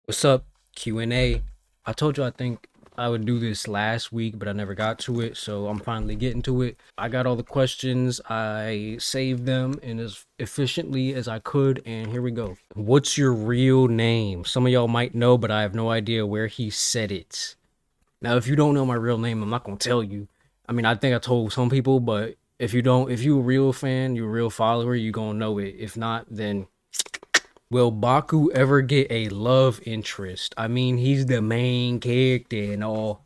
What's up? Q&A. I told you I think I would do this last week, but I never got to it, so I'm finally getting to it. I got all the questions. I saved them in as efficiently as I could, and here we go. What's your real name? Some of y'all might know, but I have no idea where he said it. Now, if you don't know my real name, I'm not gonna tell you. I mean, I think I told some people, but if you a real fan, you're a real follower, you gonna know it. If not, then will Baku ever get a love interest? I mean, he's the main character and all.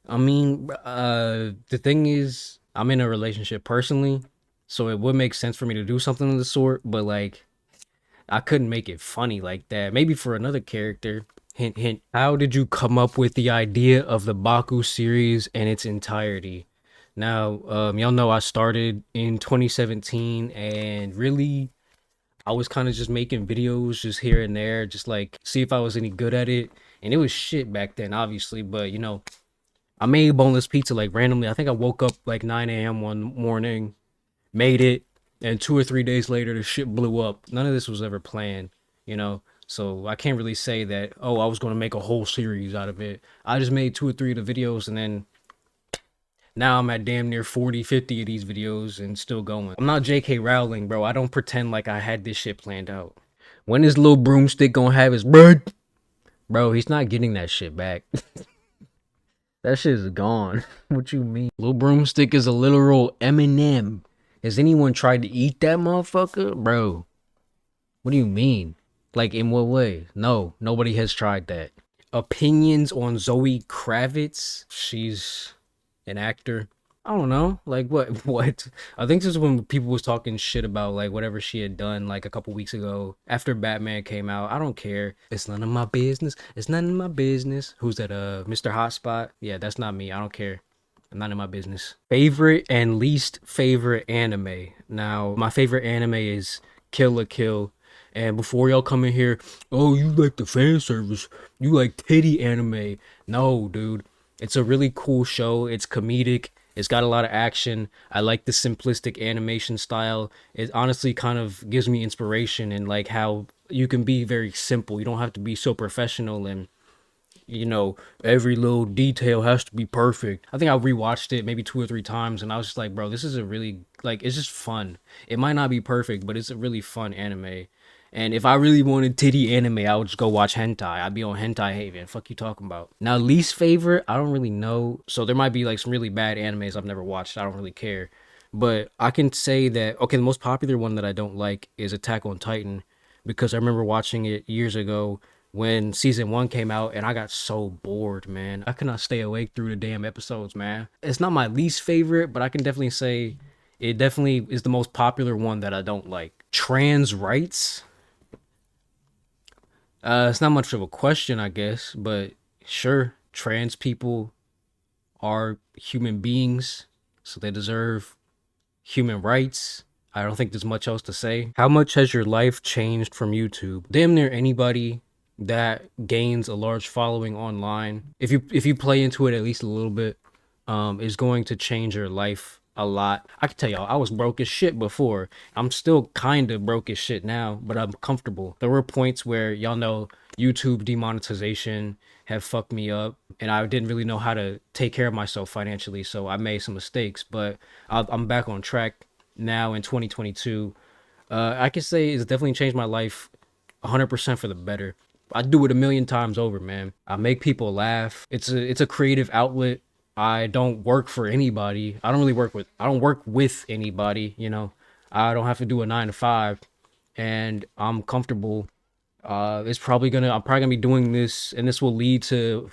I mean, the thing is, I'm in a relationship personally, so it would make sense for me to do something of the sort, but like, I couldn't make it funny like that. Maybe for another character. Hint, hint. How did you come up with the idea of the Baku series in its entirety? Now, y'all know I started in 2017 and really I was kind of just making videos just here and there, just like see if I was any good at it. And it was shit back then, obviously. But I made boneless pizza like randomly. I think I woke up like 9 a.m. one morning, made it, and 2 or 3 days later, the shit blew up. None of this was ever planned, you know. So I can't really say that, oh, I was gonna make a whole series out of it. I just made 2 or 3 of the videos and then now I'm at damn near 40, 50 of these videos and still going. I'm not JK Rowling, bro. I don't pretend like I had this shit planned out. When is Lil Broomstick gonna have his bird? Bro, he's not getting that shit back. That shit is gone. What you mean? Lil Broomstick is a literal M&M. Has anyone tried to eat that motherfucker? Bro, what do you mean? Like, in what way? No, nobody has tried that. Opinions on Zoe Kravitz? She's an actor. I don't know. Like what what? I think this is when people was talking shit about like whatever she had done like a couple weeks ago after Batman came out. I don't care. It's none of my business. It's none of my business. Who's that? Mr. Hotspot? Yeah, that's not me. I don't care. None of my business. Favorite and least favorite anime. Now, my favorite anime is Kill la Kill. And before y'all come in here, oh, you like the fan service. You like titty anime. No, dude. It's a really cool show. It's comedic. It's got a lot of action. I like the simplistic animation style. It honestly kind of gives me inspiration and like how you can be very simple. You don't have to be so professional and every little detail has to be perfect. I think I rewatched it maybe 2 or 3 times and I was just like, bro, this is a really like it's just fun. It might not be perfect, but it's a really fun anime. And if I really wanted titty anime, I would just go watch hentai. I'd be on Hentai Haven. Fuck you talking about. Now, least favorite, I don't really know. So there might be like some really bad animes I've never watched. I don't really care. But I can say that, okay, the most popular one that I don't like is Attack on Titan because I remember watching it years ago when season one came out and I got so bored, man. I could not stay awake through the damn episodes, man. It's not my least favorite, but I can definitely say it definitely is the most popular one that I don't like. Trans rights? It's not much of a question, I guess, but sure, trans people are human beings, so they deserve human rights. I don't think there's much else to say. How much has your life changed from YouTube? Damn near anybody that gains a large following online, if you play into it at least a little bit, is going to change your life a lot. I can tell y'all, I was broke as shit before. I'm still kind of broke as shit now, but I'm comfortable. There were points where y'all know YouTube demonetization have fucked me up, and I didn't really know how to take care of myself financially, so I made some mistakes. But I'm back on track now in 2022. I can say it's definitely changed my life 100% for the better. I do it a million times over, man. I make people laugh. It's a creative outlet. I don't work for anybody. I don't work with anybody, you know. I don't have to do a 9 to 5 and I'm comfortable. I'm probably gonna be doing this and this will lead to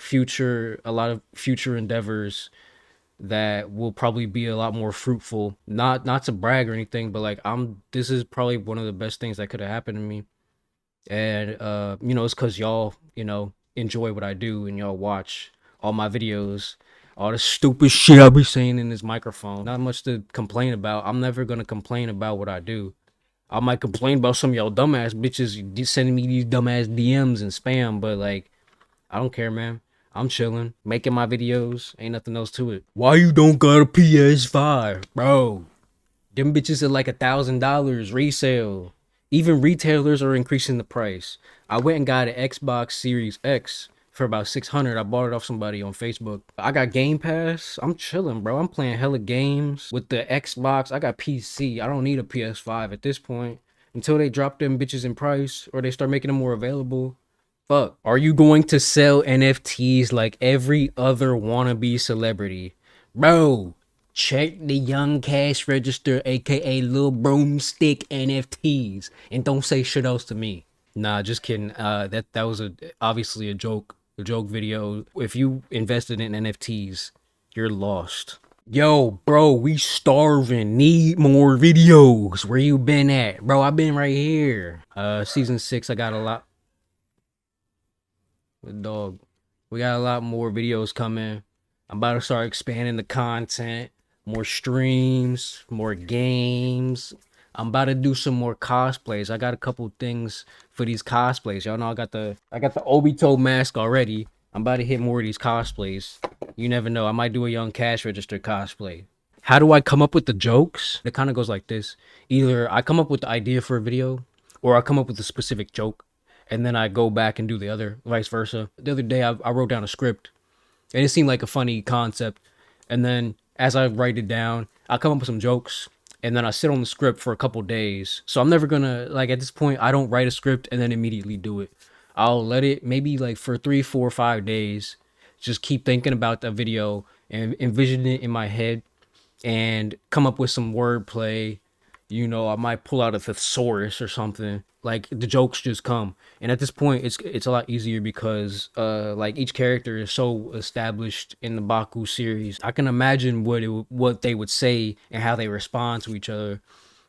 a lot of future endeavors that will probably be a lot more fruitful. Not to brag or anything, but like this is probably one of the best things that could have happened to me. And it's because y'all enjoy what I do and y'all watch all my videos, all the stupid shit I be saying in this microphone. Not much to complain about. I'm never gonna complain about what I do. I might complain about some of y'all dumbass bitches sending me these dumbass DMs and spam, but like I don't care, man. I'm chilling, making my videos. Ain't nothing else to it. Why you don't got a PS5, bro? Them bitches are like $1,000 resale. Even retailers are increasing the price. I went and got an Xbox Series X for about 600. I bought it off somebody on Facebook. I got Game Pass. I'm chilling, bro. I'm playing hella games with the Xbox. I got PC. I don't need a PS5 at this point until they drop them bitches in price or they start making them more available. Fuck. Are you going to sell NFTs like every other wannabe celebrity? Bro, check the young cash register, aka Lil Broomstick NFTs, and don't say shit else to me. Nah, just kidding. That was obviously a joke video. If you invested in NFTs, you're lost. Yo, bro, we starving. Need more videos. Where you been at, bro? I've been right here. Season 6, I got a lot. Dog, we got a lot more videos coming. I'm about to start expanding the content, more streams, more games. I'm about to do some more cosplays. I got a couple things for these cosplays. Y'all know I got the Obito mask already. I'm about to hit more of these cosplays. You never know. I might do a young cash register cosplay. How do I come up with the jokes? It kind of goes like this. Either I come up with the idea for a video or I come up with a specific joke and then I go back and do the other, vice versa. The other day I wrote down a script and it seemed like a funny concept. And then as I write it down, I come up with some jokes and then I sit on the script for a couple days. So I'm never gonna, like, at this point, I don't write a script and then immediately do it. I'll let it maybe like for 3, 4, 5 days, just keep thinking about the video and envision it in my head and come up with some wordplay. You know, I might pull out a thesaurus or something. Like the jokes just come, and at this point, it's a lot easier because like each character is so established in the Baku series. I can imagine what they would say and how they respond to each other,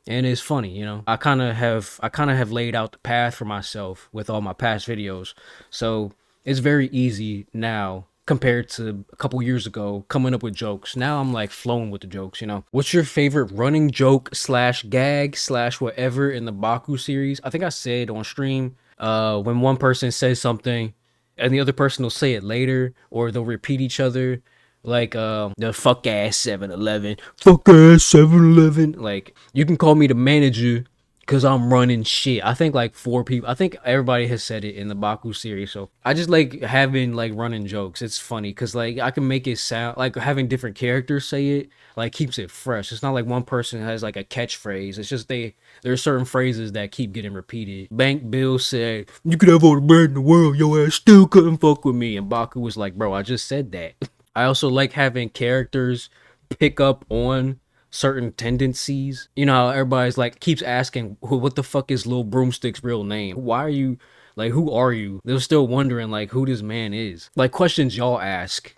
and it's funny. You know, I kind of have laid out the path for myself with all my past videos, so it's very easy now compared to a couple years ago coming up with jokes. Now I'm like flowing with the jokes, you know. What's your favorite running joke slash gag slash whatever in the Baku series? I think I said on stream, when one person says something and the other person will say it later or they'll repeat each other. Like the fuck ass 7-Eleven. Fuck ass 7-Eleven. Like, you can call me the manager because I'm running shit. I think like 4 people. I think everybody has said it in the Baku series. So I just like having like running jokes. It's funny because like I can make it sound like having different characters say it like keeps it fresh. It's not like one person has like a catchphrase. It's just there's certain phrases that keep getting repeated. Bank Bill said, "You could have all the bread in the world, your ass still couldn't fuck with me." And Baku was like, "Bro, I just said that." I also like having characters pick up on certain tendencies. You know how everybody's like keeps asking, what the fuck is Lil Broomstick's real name? Why are you like, who are you? They're still wondering like who this man is. Like questions y'all ask.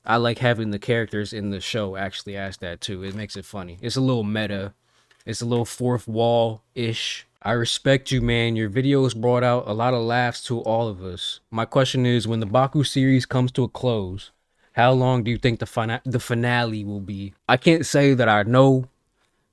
I like having the characters in the show actually ask that too. It makes it funny. It's a little meta. It's a little fourth wall-ish. I respect you, man. Your videos brought out a lot of laughs to all of us. My question is, when the Baku series comes to a close, how long do you think the finale will be? I can't say that I know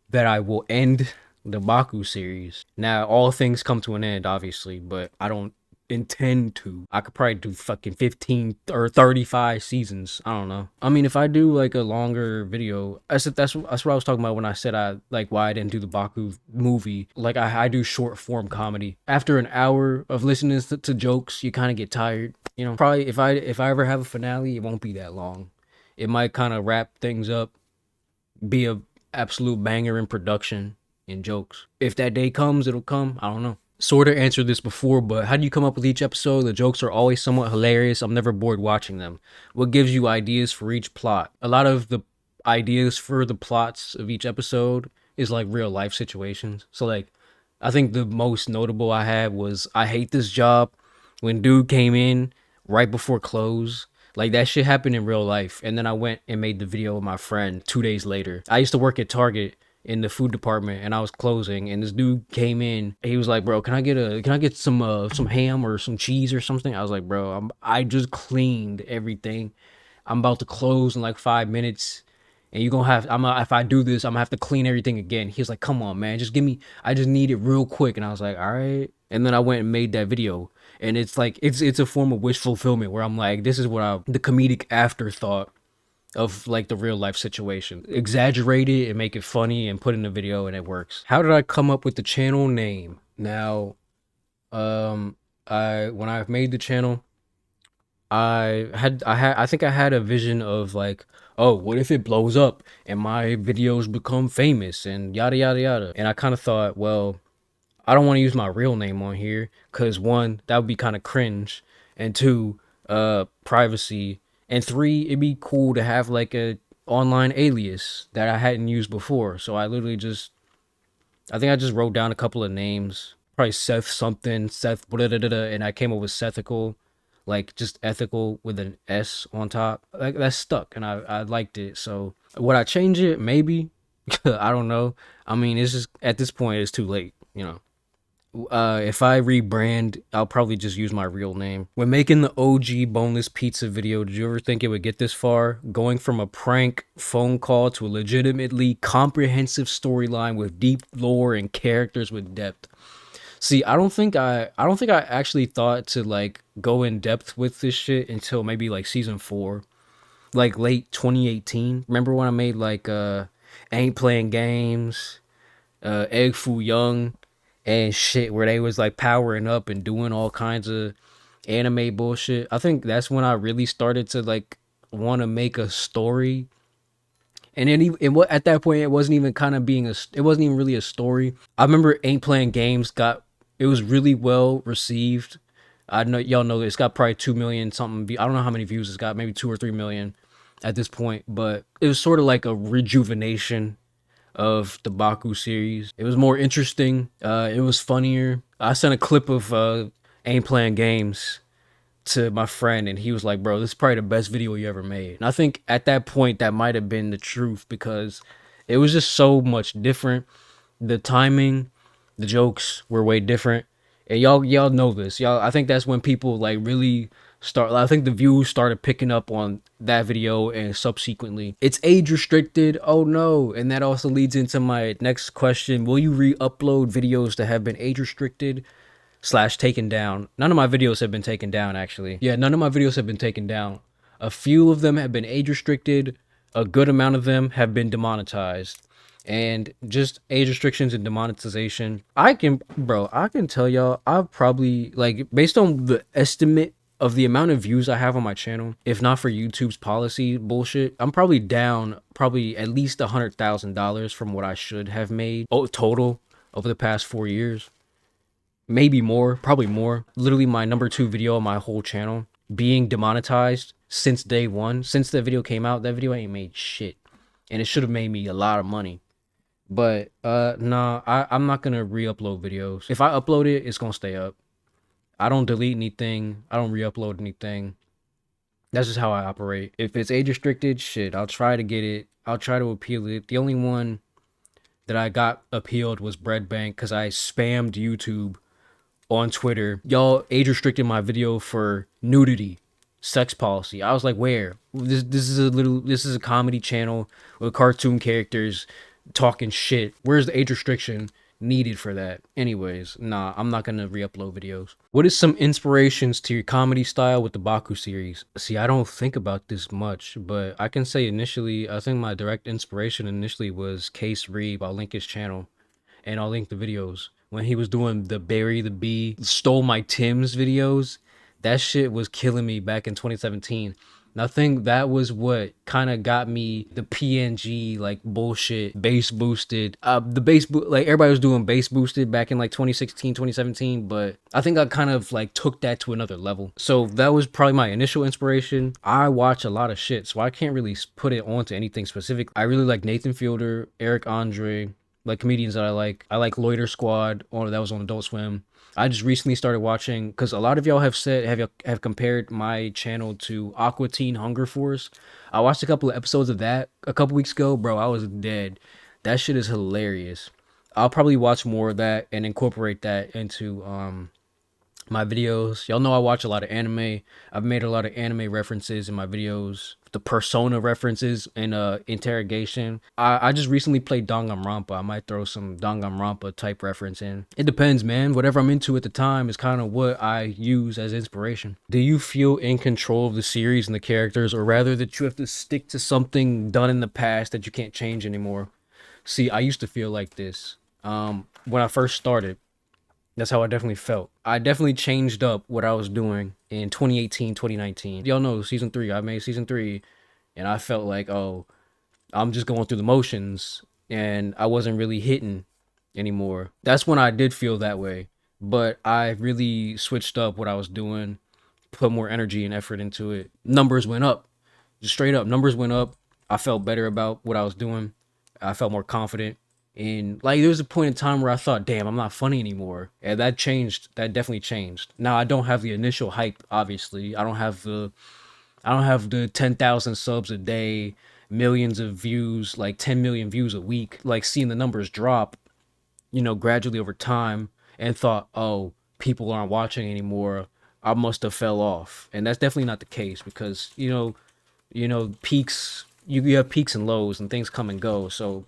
that I will end the Baku series. Now, all things come to an end, obviously, but I don't intend to. I could probably do fucking 15 or 35 seasons. I don't know. I mean, if I do like a longer video, that's what I was talking about when I said I like why I didn't do the Baku movie. Like I do short form comedy. After an hour of listening to jokes, you kind of get tired. You know, probably if I ever have a finale, it won't be that long. It might kind of wrap things up, be a absolute banger in production and jokes. If that day comes, it'll come. I don't know. Sort of answered this before, but how do you come up with each episode? The jokes are always somewhat hilarious. I'm never bored watching them. What gives you ideas for each plot? A lot of the ideas for the plots of each episode is like real life situations. So like, I think the most notable I had was I hate this job. When dude came in right before close, like that shit happened in real life. And then I went and made the video with my friend 2 days later. I used to work at Target in the food department and I was closing and this dude came in. He was like, "Bro, can I get some ham or some cheese or something?" I was like, "Bro, I just cleaned everything. I'm about to close in like 5 minutes. And you're gonna have, if I do this, I'm gonna have to clean everything again." He was like, "Come on, man, I just need it real quick." And I was like, "All right." And then I went and made that video. And it's like, it's a form of wish fulfillment where I'm like, this is what the comedic afterthought of like the real life situation. Exaggerate it and make it funny and put in a video and it works. How did I come up with the channel name? Now, I when I made the channel, I think I had a vision of like, oh, what if it blows up and my videos become famous and yada yada yada. And I kind of thought, well, I don't want to use my real name on here because one, that would be kind of cringe, and two, privacy, and three, it'd be cool to have like a online alias that I hadn't used before. So I literally just, I think I just wrote down a couple of names, probably Seth something, Seth, blah, blah, blah, blah, and I came up with Sethical, like just ethical with an S on top. Like that stuck, and I liked it. So would I change it? Maybe. I don't know. I mean, it's just at this point, it's too late. You know. If I rebrand, I'll probably just use my real name. When making the OG boneless pizza video, did you ever think it would get this far? Going from a prank phone call to a legitimately comprehensive storyline with deep lore and characters with depth. See, I don't think I actually thought to like go in depth with this shit until maybe like season 4, like late 2018. Remember when I made like Ain't Playing Games, Egg Foo Young and shit, where they was like powering up and doing all kinds of anime bullshit. I think that's when I really started to like want to make a story. And then what at that point it wasn't even kind of being it wasn't even really a story. I remember Ain't Playing Games it was really well received. I know y'all know it's got probably 2 million something. I don't know how many views it's got, maybe 2 or 3 million at this point, but it was sort of like a rejuvenation of the Baku series. It was more interesting. It was funnier. I sent a clip of Ain't Playing Games to my friend, and he was like, bro, this is probably the best video you ever made. And I think at that point that might have been the truth, because it was just so much different. The timing, the jokes were way different. And y'all know this. I think that's when people like really start, I think the views started picking up on that video, and subsequently it's age restricted. Oh no. And that also leads into my next question. Will you re-upload videos that have been age restricted / taken down? None of my videos have been taken down, actually. Yeah, none of my videos have been taken down. A few of them have been age restricted. A good amount of them have been demonetized. And just age restrictions and demonetization, I can tell y'all, I've probably, like, based on the estimate of the amount of views I have on my channel, if not for YouTube's policy bullshit, I'm probably down probably at least $100,000 from what I should have made total over the past 4 years. Maybe more, probably more. Literally my number 2 video on my whole channel being demonetized since day 1. Since the video came out, that video ain't made shit. And it should have made me a lot of money. But nah, I'm not gonna re-upload videos. If I upload it, it's gonna stay up. I don't delete anything. I don't re-upload anything. That's just how I operate. If it's age restricted, shit, I'll try to get it. I'll try to appeal it. The only one that I got appealed was Breadbank, because I spammed YouTube on Twitter. Y'all age restricted my video for nudity, sex policy. I was like, where? This is a comedy channel with cartoon characters talking shit. Where's the age restriction needed for that? Anyways, nah, I'm not gonna re-upload videos. What is some inspirations to your comedy style with the Baku series? See, I don't think about this much, but I can say initially, I think my direct inspiration initially was Case Reeb. I'll link his channel, and I'll link the videos. When he was doing the Barry the Bee, Stole My Tim's videos, that shit was killing me back in 2017. And I think that was what kind of got me the PNG like bullshit bass boosted. Like everybody was doing bass boosted back in like 2016, 2017, but I think I kind of like took that to another level. So that was probably my initial inspiration. I watch a lot of shit, so I can't really put it onto anything specific. I really like Nathan Fielder, Eric Andre, like comedians that I like. I like Loiter Squad, or that was on Adult Swim. I just recently started watching, because a lot of y'all have said, have compared my channel to Aqua Teen Hunger Force. I watched a couple of episodes of that a couple weeks ago. Bro, I was dead. That shit is hilarious. I'll probably watch more of that and incorporate that into my videos. Y'all know I watch a lot of anime. I've made a lot of anime references in my videos. The Persona references in interrogation. I just recently played Danganronpa. I might throw some Danganronpa type reference in. It depends, man. Whatever I'm into at the time is kind of what I use as inspiration. Do you feel in control of the series and the characters, or rather that you have to stick to something done in the past that you can't change anymore? See, I used to feel like this when I first started. That's how I definitely felt. I definitely changed up what I was doing in 2018, 2019. Y'all know season 3, I made season 3, and I felt like, oh, I'm just going through the motions and I wasn't really hitting anymore. That's when I did feel that way. But I really switched up what I was doing, put more energy and effort into it. Numbers went up. Just straight up, numbers went up. I felt better about what I was doing. I felt more confident. And like there was a point in time where I thought, damn, I'm not funny anymore. And that changed. That definitely changed. Now I don't have the initial hype, obviously. I don't have the 10,000 subs a day, millions of views, like 10 million views a week. Like seeing the numbers drop, gradually over time, and thought, oh, people aren't watching anymore. I must have fell off. And that's definitely not the case because, peaks, you have peaks and lows and things come and go. So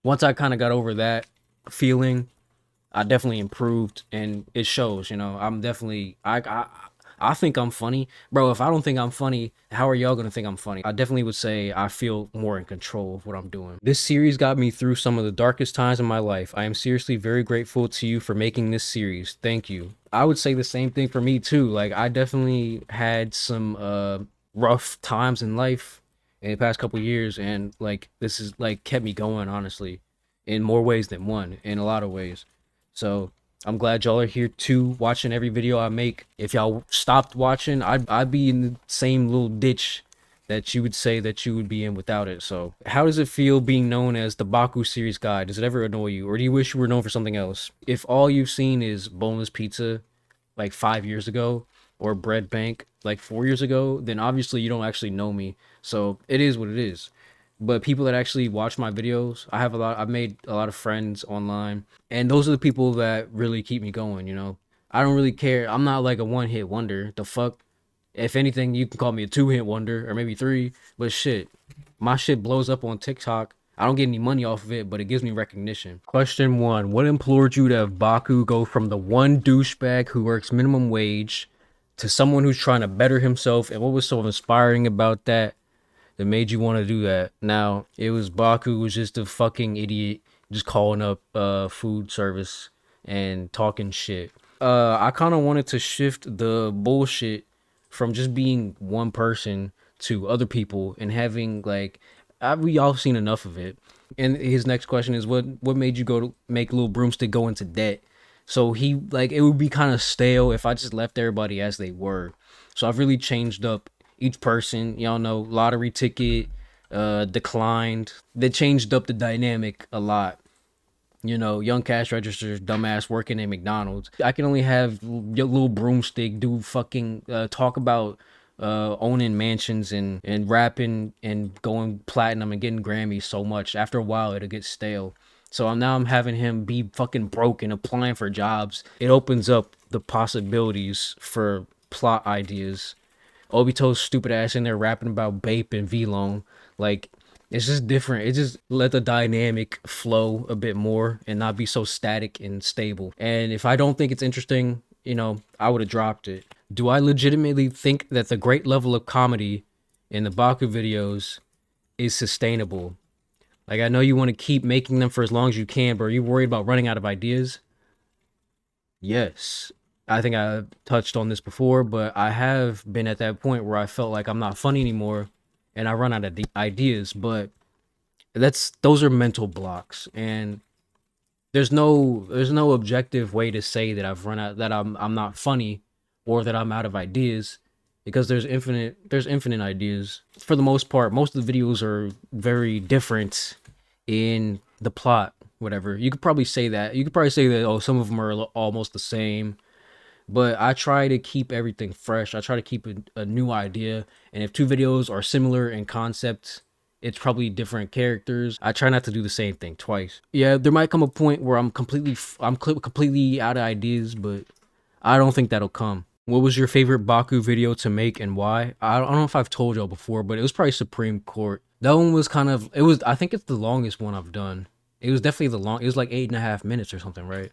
once I kind of got over that feeling, I definitely improved and it shows, I'm definitely I think I'm funny. Bro, if I don't think I'm funny, how are y'all gonna think I'm funny? I definitely would say I feel more in control of what I'm doing. This series got me through some of the darkest times in my life. I am seriously very grateful to you for making this series. Thank you. I would say the same thing for me too. Like I definitely had some rough times in life in the past couple years, and like this is like kept me going, honestly, in more ways than one, in a lot of ways. So I'm glad y'all are here too, watching every video I make. If y'all stopped watching, I'd be in the same little ditch that you would say that you would be in without it. So how does it feel being known as the Baku Series Guy? Does it ever annoy you, or do you wish you were known for something else? If all you've seen is boneless pizza like 5 years ago, or bread bank like 4 years ago, then obviously you don't actually know me. So it is what it is. But people that actually watch my videos, I've made a lot of friends online, and those are the people that really keep me going. I don't really care. I'm not like a one-hit wonder. The fuck? If anything, you can call me a two-hit wonder or maybe three, but shit, my shit blows up on TikTok. I don't get any money off of it, but it gives me recognition. Question 1. What implored you to have Baku go from the one douchebag who works minimum wage to someone who's trying to better himself, and what was so inspiring about that made you want to do that? Now, it was Baku was just a fucking idiot, just calling up food service and talking shit. I kind of wanted to shift the bullshit from just being one person to other people and having like we all seen enough of it. And his next question is what made you go to make Lil Broomstick go into debt? So he like it would be kind of stale if I just left everybody as they were. So I've really changed up each person. Y'all know lottery ticket, declined. They changed up the dynamic a lot. Young cash registers, dumbass working at McDonald's. I can only have your Little Broomstick do fucking talk about owning mansions and rapping and going platinum and getting Grammys so much. After a while, it'll get stale. So I'm having him be fucking broke and applying for jobs. It opens up the possibilities for plot ideas. Obito's stupid ass in there rapping about Bape and V-Long. Like, it's just different. It just let the dynamic flow a bit more and not be so static and stable. And if I don't think it's interesting, I would have dropped it. Do I legitimately think that the great level of comedy in the Baku videos is sustainable? Like, I know you want to keep making them for as long as you can, but are you worried about running out of ideas? Yes. I think I touched on this before, but I have been at that point where I felt like I'm not funny anymore and I run out of ideas, but those are mental blocks, and there's no objective way to say that I've run out, that I'm not funny or that I'm out of ideas, because there's infinite ideas. For the most part, most of the videos are very different in the plot, whatever. You could probably say that. You could probably say that, oh, some of them are almost the same, but I try to keep everything fresh. I try to keep a new idea. And if two videos are similar in concept, it's probably different characters. I try not to do the same thing twice. Yeah, there might come a point where I'm completely out of ideas, but I don't think that'll come. What was your favorite Baku video to make and why? I don't know if I've told y'all before, but it was probably Supreme Court. That one was I think it's the longest one I've done. It was definitely it was like 8.5 minutes or something, right?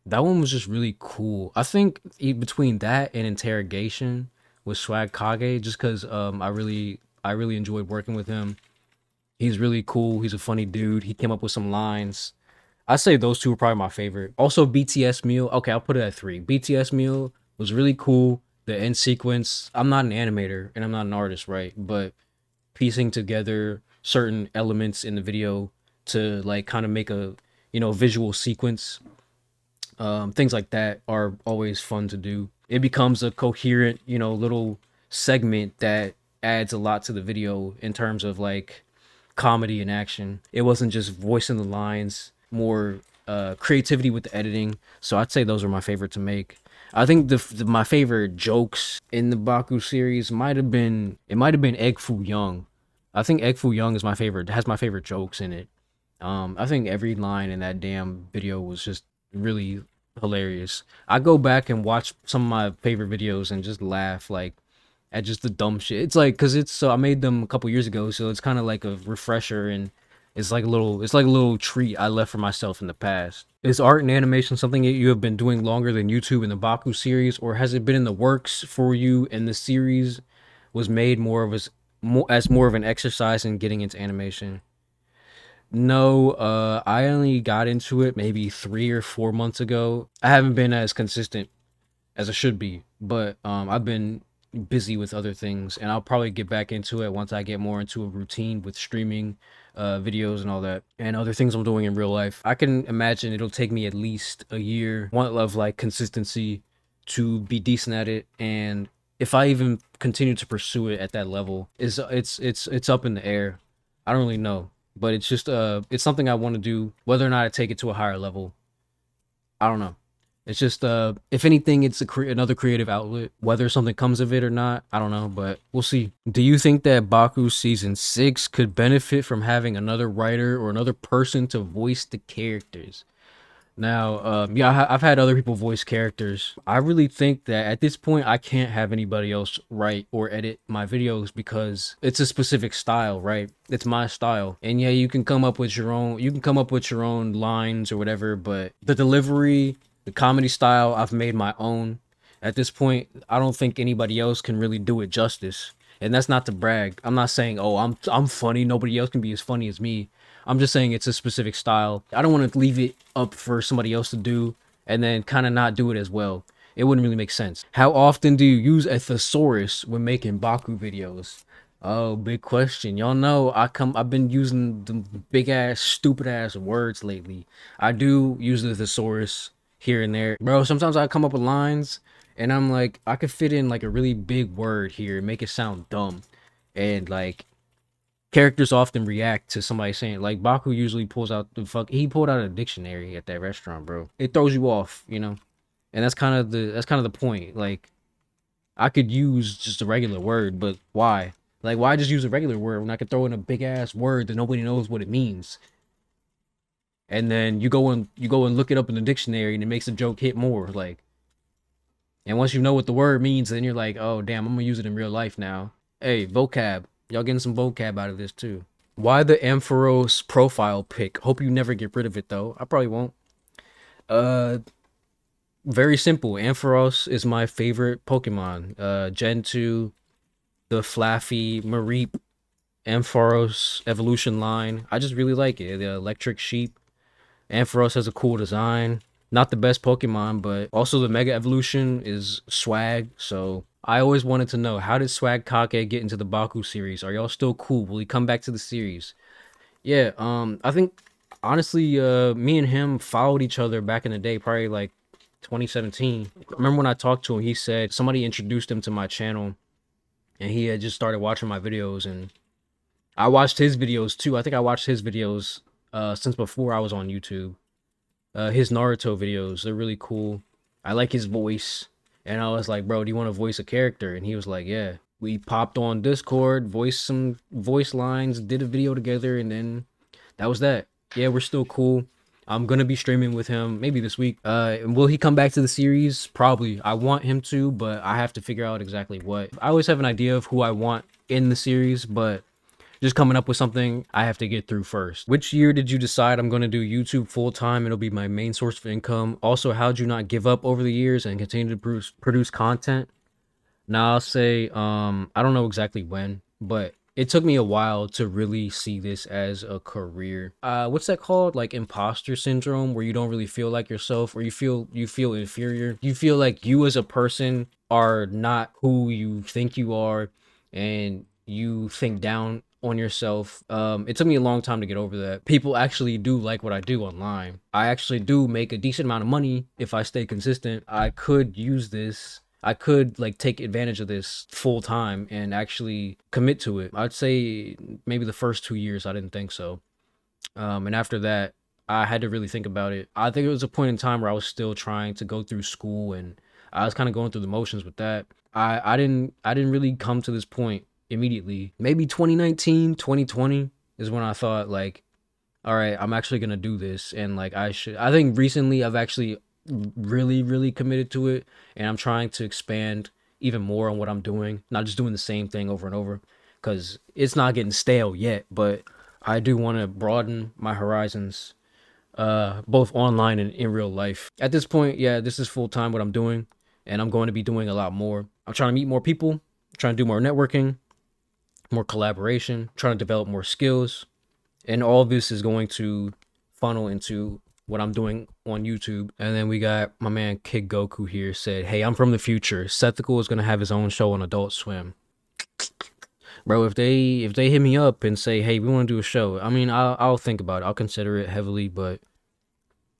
That one was just really cool. I think between that and interrogation with Swagkage, just because I really enjoyed working with him. He's really cool. He's a funny dude. He came up with some lines. I say those two are probably my favorite. Also, BTS Meal. Okay, I'll put it at 3. BTS Meal was really cool. The end sequence. I'm not an animator and I'm not an artist, right? But piecing together certain elements in the video to like kind of make a visual sequence, things like that are always fun to do. It becomes a coherent little segment that adds a lot to the video in terms of like comedy and action. It wasn't just voicing the lines, more creativity with the editing. So I'd say those are my favorite to make. I think my favorite jokes in the Baku series might have been Egg Foo Young. I think Egg Foo Young is my favorite. Has my favorite jokes in it. I think every line in that damn video was just really hilarious. I go back and watch some of my favorite videos and just laugh like at just the dumb shit. It's like because it's so I made them a couple years ago, so it's kind of like a refresher and it's like a little treat I left for myself in the past. Is art and animation something that you have been doing longer than YouTube and the Baku series, or has it been in the works for you and the series was made more of an exercise in getting into animation? No, I only got into it maybe 3 or 4 months ago. I haven't been as consistent as I should be, but I've been busy with other things, and I'll probably get back into it once I get more into a routine with streaming videos and all that, and other things I'm doing in real life. I can imagine it'll take me at least a year, one of like consistency, to be decent at it, and if I even continue to pursue it at that level, it's up in the air. I don't really know, but it's just it's something I want to do. Whether or not I take it to a higher level, I don't know. It's just if anything, it's another creative outlet. Whether something comes of it or not, I don't know, but we'll see. Do you think that Baku season 6 could benefit from having another writer or another person to voice the characters? Now, yeah, I've had other people voice characters. I really think that at this point, I can't have anybody else write or edit my videos because it's a specific style, right? It's my style. And yeah, you can come up with your own lines or whatever, but the delivery, the comedy style, I've made my own. At this point, I don't think anybody else can really do it justice. And that's not to brag. I'm not saying, oh, I'm funny. Nobody else can be as funny as me. I'm just saying it's a specific style. I don't want to leave it up for somebody else to do and then kind of not do it as well. It wouldn't really make sense. How often do you use a thesaurus when making Baku videos? Oh, big question. Y'all know I've been using the big ass, stupid ass words lately. I do use the thesaurus here and there. Bro, sometimes I come up with lines and I'm like, I could fit in like a really big word here and make it sound dumb. And like characters often react to somebody saying, like, Baku usually pulls out he pulled out a dictionary at that restaurant, bro. It throws you off, and that's kind of the point. Like, I could use just a regular word, but why? Like, why just use a regular word when I could throw in a big ass word that nobody knows what it means? And then you go and look it up in the dictionary and it makes the joke hit more. Like, and once you know what the word means, then you're like, oh damn, I'm gonna use it in real life now. Hey, vocab. Y'all getting some vocab out of this too. Why the Ampharos profile pic? Hope you never get rid of it though. I probably won't. Very simple. Ampharos is my favorite Pokemon. Gen 2, the Flaffy, Mareep, Ampharos evolution line. I just really like it. The electric sheep. Ampharos has a cool design. Not the best Pokemon, but also the Mega Evolution is swag. So I always wanted to know, how did Swagkage get into the Baku series? Are y'all still cool? Will he come back to the series? Yeah, I think honestly, me and him followed each other back in the day, probably like 2017. I remember when I talked to him, he said somebody introduced him to my channel and he had just started watching my videos, and I watched his videos too. I think I watched his videos since before I was on YouTube. His Naruto videos, they're really cool. I like his voice. And I was like, bro, do you want to voice a character? And he was like, yeah. We popped on Discord, voiced some voice lines, did a video together, and then that was that. Yeah, we're still cool. I'm gonna be streaming with him maybe this week. Will he come back to the series? Probably. I want him to, but I have to figure out exactly what. I always have an idea of who I want in the series, but just coming up with something I have to get through first. Which year did you decide I'm going to do YouTube full time? It'll be my main source of income. Also, how'd you not give up over the years and continue to produce content? Now I'll say, I don't know exactly when, but it took me a while to really see this as a career. What's that called? Like imposter syndrome, where you don't really feel like yourself, or you feel inferior. You feel like you as a person are not who you think you are, and you think down on yourself. It took me a long time to get over that. People actually do like what I do online. I actually do make a decent amount of money if I stay consistent. I could use this. I could like take advantage of this full time and actually commit to it. I'd say maybe the first 2 years I didn't think so. And after that, I had to really think about it. I think it was a point in time where I was still trying to go through school, and I was kind of going through the motions with that. I didn't really come to this point immediately. Maybe 2019, 2020 is when I thought like, all right, I'm actually gonna do this, and like I think recently I've actually really committed to it, and I'm trying to expand even more on what I'm doing, not just doing the same thing over and over, because it's not getting stale yet, but I do want to broaden my horizons, both online and in real life. At this point, yeah, this is full time what I'm doing, and I'm going to be doing a lot more. I'm trying to meet more people, trying to do more networking, more collaboration, trying to develop more skills, and all this is going to funnel into what I'm doing on YouTube. And then we got my man Kid Goku here said, "Hey, I'm from the future. Sethical is gonna have his own show on Adult Swim." Bro, if they hit me up and say, "Hey, we want to do a show," I mean, I'll think about it. I'll consider it heavily, but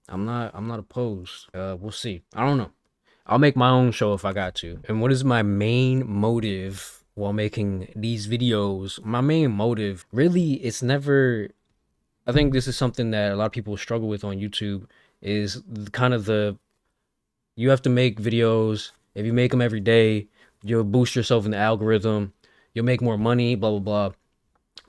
I'm not opposed. We'll see. I don't know. I'll make my own show if I got to. And what is my main motive while making these videos? My main motive, really, it's never. I think this is something that a lot of people struggle with on YouTube, is kind of you have to make videos. If you make them every day, you'll boost yourself in the algorithm. You'll make more money, blah, blah,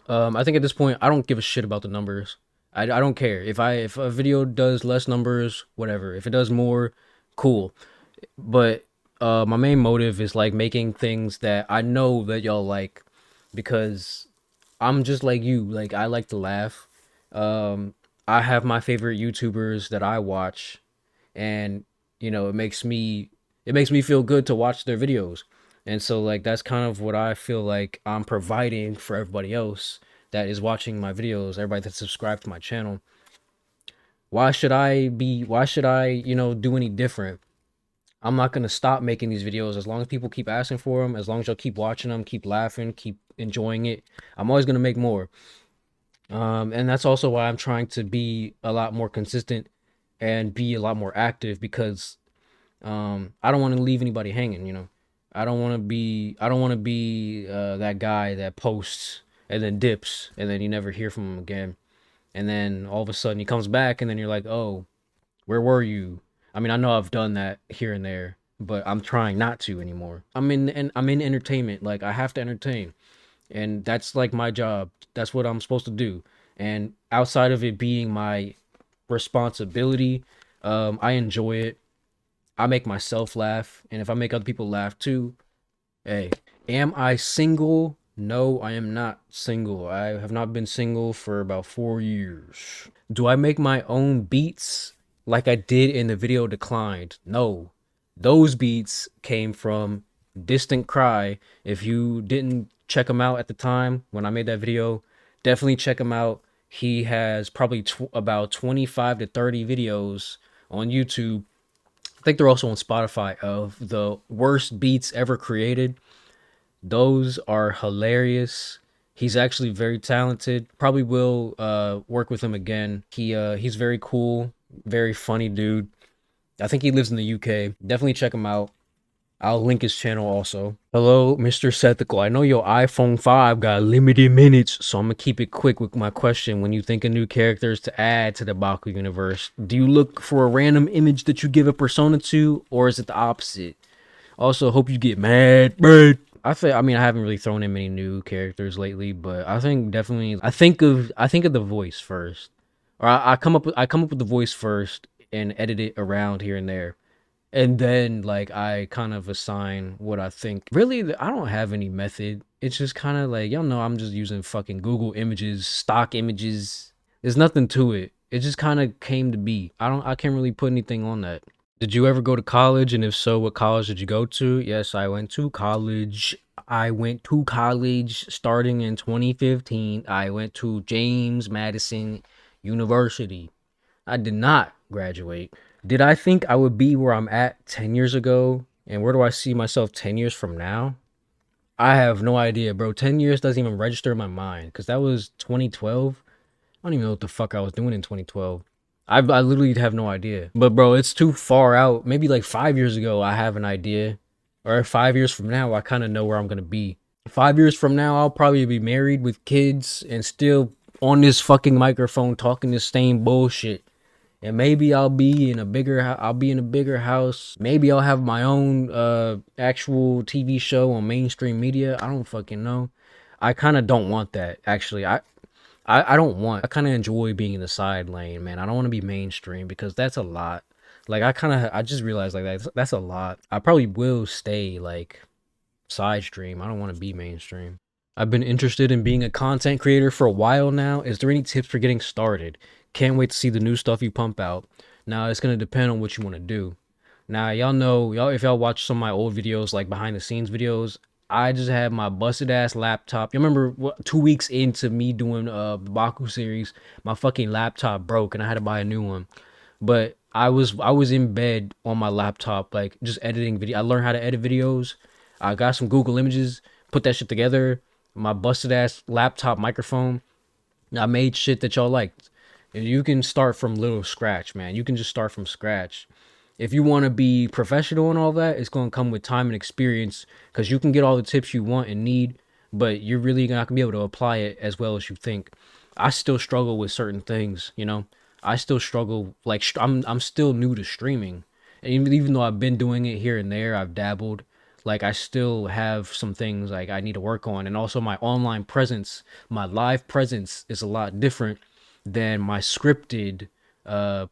blah. I think at this point, I don't give a shit about the numbers. I don't care. If a video does less numbers, whatever. If it does more, cool. But my main motive is like making things that I know that y'all like, because I'm just like you. Like, I like to laugh. I have my favorite YouTubers that I watch, and it makes me feel good to watch their videos. And so like that's kind of what I feel like I'm providing for everybody else that is watching my videos, everybody that's subscribed to my channel. Why should I do any different? I'm not going to stop making these videos as long as people keep asking for them, as long as y'all keep watching them, keep laughing, keep enjoying it. I'm always going to make more. And that's also why I'm trying to be a lot more consistent and be a lot more active, because I don't want to leave anybody hanging. I don't want to be that guy that posts and then dips and then you never hear from him again. And then all of a sudden he comes back and then you're like, "Oh, where were you?" I mean, I know I've done that here and there, but I'm trying not to anymore. I'm in entertainment. Like, I have to entertain. And that's like my job. That's what I'm supposed to do. And outside of it being my responsibility, I enjoy it. I make myself laugh, and if I make other people laugh too, hey. Am I single? No, I am not single. I have not been single for about 4 years. Do I make my own beats like I did in the video Declined? No. Those beats came from Distant Cry. If you didn't check him out at the time when I made that video, definitely check him out. He has probably about 25 to 30 videos on YouTube. I think they're also on Spotify, of the worst beats ever created. Those are hilarious. He's actually very talented. Probably will work with him again. He's very cool, very funny dude. I think he lives in the UK. Definitely check him out. I'll link his channel also. Hello, Mr. Sethical. I know your iPhone 5 got limited minutes, so I'm gonna keep it quick with my question. When you think of new characters to add to the Baku universe, do you look for a random image that you give a persona to, or is it the opposite? Also, hope you get mad, bro. I mean, I haven't really thrown in many new characters lately, but I think definitely I think of the voice first. Or I come up with the voice first and edit it around here and there. And then like I kind of assign what I think. Really, I don't have any method. It's just kind of like, y'all know, I'm just using fucking Google images, stock images. There's nothing to it. It just kind of came to be. I can't really put anything on that. Did you ever go to college? And if so, what college did you go to? Yes, I went to college. I went to college starting in 2015. I went to James Madison University. I did not graduate. Did I think I would be where I'm at 10 years ago? And where do I see myself 10 years from now? I have no idea, bro. 10 years doesn't even register in my mind because that was 2012. I don't even know what the fuck I was doing in 2012. I literally have no idea. But bro, it's too far out. Maybe like 5 years ago, I have an idea. Or 5 years from now, I kind of know where I'm going to be. 5 years from now, I'll probably be married with kids and still on this fucking microphone talking the same bullshit. And maybe I'll be in a bigger house. Maybe I'll have my own actual TV show on mainstream media. I don't fucking know. I kind of don't want that actually. I don't want. I kind of enjoy being in the side lane, man. I don't want to be mainstream because that's a lot. Like I just realized like that's a lot. I probably will stay like side stream. I don't want to be mainstream. I've been interested in being a content creator for a while now. Is there any tips for getting started? Can't wait to see the new stuff you pump out. Now it's gonna depend on what you want to do. Now y'all know if y'all watch some of my old videos like behind the scenes videos, I just had my busted ass laptop. You remember 2 weeks into me doing the Baku series, my fucking laptop broke and I had to buy a new one. But I was in bed on my laptop like just editing video. I learned how to edit videos. I got some Google images, put that shit together. My busted ass laptop microphone. I made shit that y'all liked. And you can start from little scratch, man. You can just start from scratch. If you want to be professional and all that, it's going to come with time and experience because you can get all the tips you want and need, but you're really not going to be able to apply it as well as you think. I still struggle with certain things, you know. I still struggle like I'm still new to streaming. And even though I've been doing it here and there, I've dabbled. Like I still have some things like I need to work on, and also my online presence, my live presence is a lot different than my scripted uh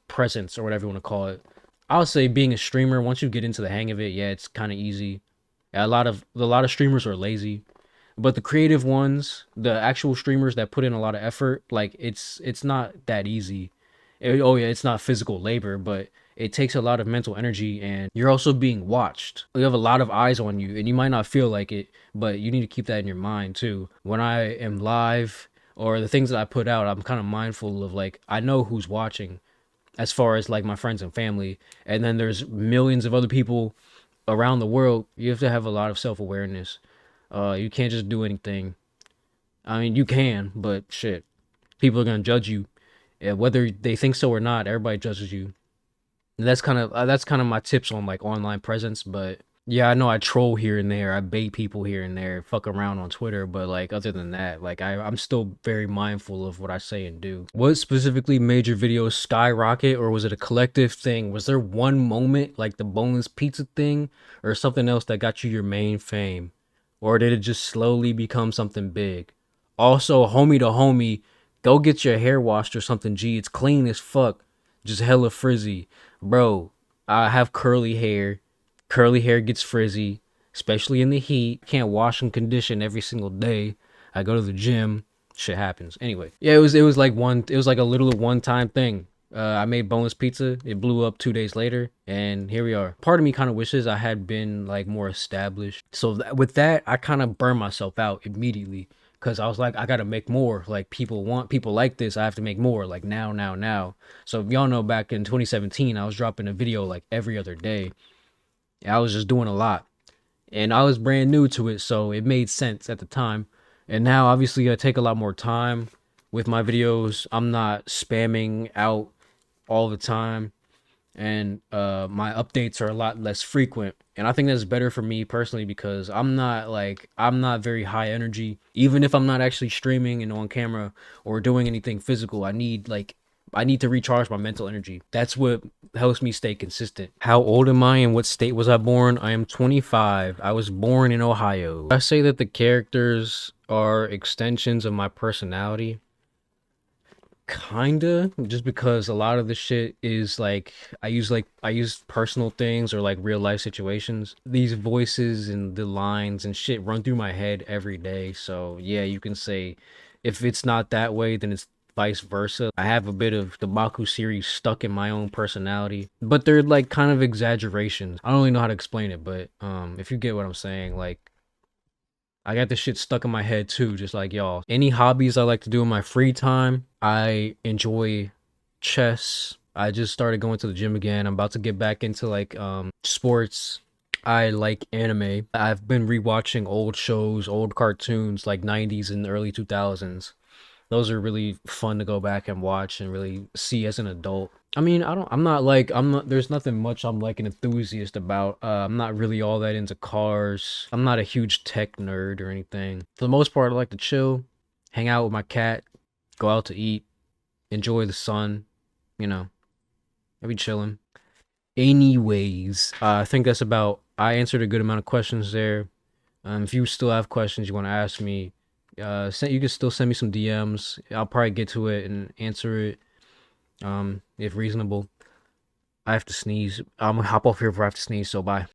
presence or whatever you want to call it. I'll say being a streamer, once you get into the hang of it, yeah, it's kind of easy. A lot of streamers are lazy, but the creative ones, the actual streamers that put in a lot of effort, like it's not that easy. Oh yeah, it's not physical labor, but it takes a lot of mental energy, and you're also being watched. You have a lot of eyes on you, and you might not feel like it, but you need to keep that in your mind too. When I am live or the things that I put out, I'm kind of mindful of like I know who's watching as far as like my friends and family, and then there's millions of other people around the world. You have to have a lot of self-awareness. You can't just do anything. I mean, you can, but shit, people are gonna judge you. Yeah, whether they think so or not, everybody judges you. And that's kind of my tips on like online presence. But yeah, I know I troll here and there, I bait people here and there, fuck around on Twitter, but like other than that, like I'm still very mindful of what I say and do. What specifically made your videos skyrocket, or was it a collective thing? Was there one moment like the boneless pizza thing, or something else that got you your main fame? Or did it just slowly become something big? Also, homie to homie, go get your hair washed or something, G. It's clean as fuck. Just hella frizzy. Bro, I have curly hair. Curly hair gets frizzy, especially in the heat. Can't wash and condition every single day. I go to the gym. Shit happens. Anyway, yeah, it was like a little one-time thing. I made boneless pizza. It blew up 2 days later, and here we are. Part of me kind of wishes I had been like more established. So with that, I kind of burned myself out immediately because I was like, I gotta make more. Like people like this. I have to make more. Like now, now, now. So if y'all know, back in 2017, I was dropping a video like every other day. I was just doing a lot, and I was brand new to it, so it made sense at the time. And now, obviously, I take a lot more time with my videos. I'm not spamming out all the time, and my updates are a lot less frequent. And I think that's better for me personally because I'm not very high energy. Even if I'm not actually streaming and on camera or doing anything physical, I need to recharge my mental energy. That's what helps me stay consistent. How old am I and what state was I born? I am 25. I was born in Ohio. I say that the characters are extensions of my personality. Kinda, just because a lot of the shit is like I use personal things or like real life situations. These voices and the lines and shit run through my head every day. So yeah, you can say if it's not that way, then it's vice versa. I have a bit of the Baku series stuck in my own personality, but they're like kind of exaggerations. I don't really know how to explain it, but if you get what I'm saying, like I got this shit stuck in my head too, just like y'all. Any hobbies I like to do in my free time, I enjoy chess. I just started going to the gym again. I'm about to get back into like sports. I like anime. I've been rewatching old shows, old cartoons like 90s and early 2000s. Those are really fun to go back and watch and really see as an adult. I mean, I'm not, there's nothing much I'm like an enthusiast about. I'm not really all that into cars. I'm not a huge tech nerd or anything. For the most part, I like to chill, hang out with my cat, go out to eat, enjoy the sun, you know, I be chilling. Anyways, I think that's about, I answered a good amount of questions there. If you still have questions you want to ask me, you can still send me some DMs. I'll probably get to it and answer it, if reasonable. I have to sneeze. I'm gonna hop off here before I have to sneeze, so bye.